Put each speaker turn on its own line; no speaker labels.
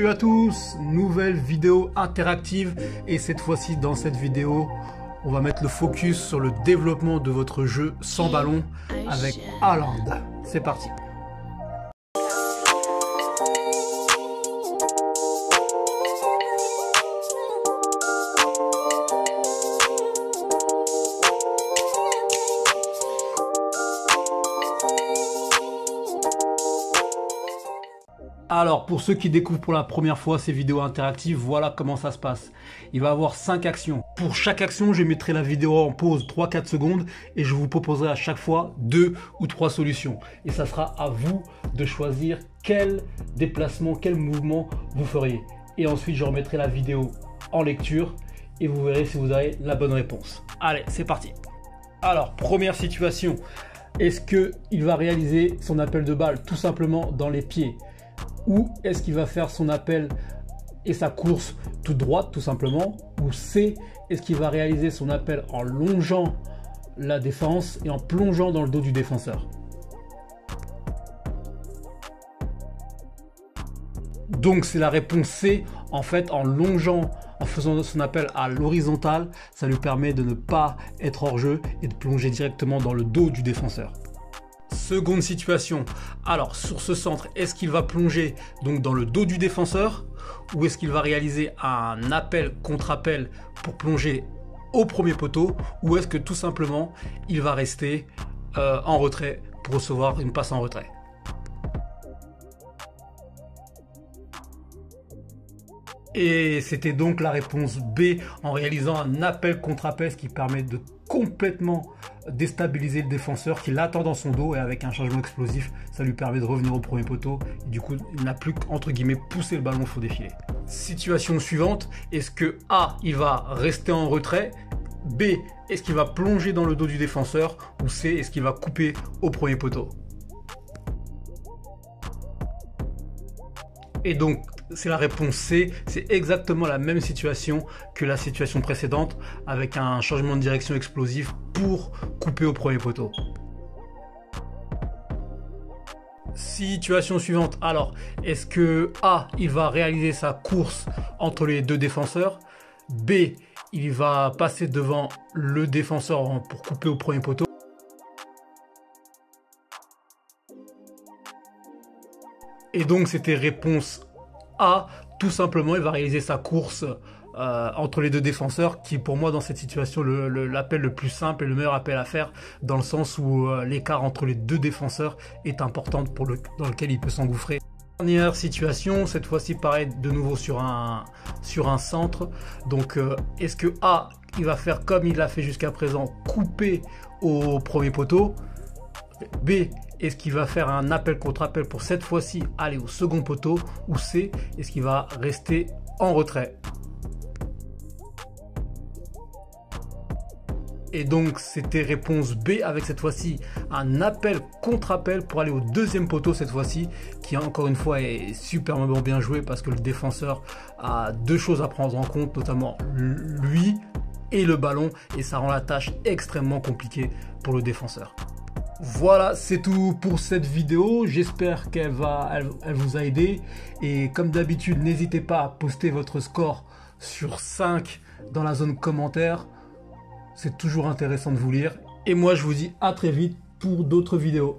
Salut à tous, nouvelle vidéo interactive et cette fois-ci dans cette vidéo on va mettre le focus sur le développement de votre jeu sans ballon avec Haaland. C'est parti. Alors, pour ceux qui découvrent pour la première fois ces vidéos interactives, voilà comment ça se passe. Il va y avoir 5 actions. Pour chaque action, je mettrai la vidéo en pause 3-4 secondes et je vous proposerai à chaque fois 2 ou 3 solutions. Et ça sera à vous de choisir quel déplacement, quel mouvement vous feriez. Et ensuite, je remettrai la vidéo en lecture et vous verrez si vous avez la bonne réponse. Allez, c'est parti. Alors, première situation. Est-ce qu'il va réaliser son appel de balle tout simplement dans les pieds ? Ou est-ce qu'il va faire son appel et sa course toute droite tout simplement? Ou C, est-ce qu'il va réaliser son appel en longeant la défense et en plongeant dans le dos du défenseur? Donc c'est la réponse C. En fait, en longeant, en faisant son appel à l'horizontale, ça lui permet de ne pas être hors jeu et de plonger directement dans le dos du défenseur. Seconde situation, alors sur ce centre, est-ce qu'il va plonger donc dans le dos du défenseur ou est-ce qu'il va réaliser un appel contre appel pour plonger au premier poteau ou est-ce que tout simplement il va rester en retrait pour recevoir une passe en retrait? Et c'était donc la réponse B, en réalisant un appel contre appel, ce qui permet de complètement déstabiliser le défenseur qui l'attend dans son dos, et avec un changement explosif, ça lui permet de revenir au premier poteau. Et du coup, il n'a plus qu'entre guillemets pousser le ballon au faux défilé. Situation suivante, est-ce que A, il va rester en retrait? B, est-ce qu'il va plonger dans le dos du défenseur? Ou C, est-ce qu'il va couper au premier poteau? Et donc, c'est la réponse C, c'est exactement la même situation que la situation précédente avec un changement de direction explosif pour couper au premier poteau. Situation suivante, alors est-ce que A, il va réaliser sa course entre les deux défenseurs? B, il va passer devant le défenseur pour couper au premier poteau? Et donc c'était réponse A, tout simplement il va réaliser sa course entre les deux défenseurs, qui pour moi dans cette situation l'appel le plus simple et le meilleur appel à faire, dans le sens où l'écart entre les deux défenseurs est important dans lequel il peut s'engouffrer. Dernière situation, cette fois-ci pareil de nouveau sur un centre. Donc est-ce que A, il va faire comme il l'a fait jusqu'à présent, couper au premier poteau? B, est-ce qu'il va faire un appel contre appel pour cette fois-ci aller au second poteau? Ou C, est-ce qu'il va rester en retrait? Et donc c'était réponse B, avec cette fois-ci un appel contre appel pour aller au deuxième poteau cette fois-ci, qui encore une fois est superbement bien joué parce que le défenseur a deux choses à prendre en compte, notamment lui et le ballon, et ça rend la tâche extrêmement compliquée pour le défenseur. Voilà, c'est tout pour cette vidéo. J'espère qu'elle vous a aidé. Et comme d'habitude, n'hésitez pas à poster votre score sur 5 dans la zone commentaire. C'est toujours intéressant de vous lire. Et moi, je vous dis à très vite pour d'autres vidéos.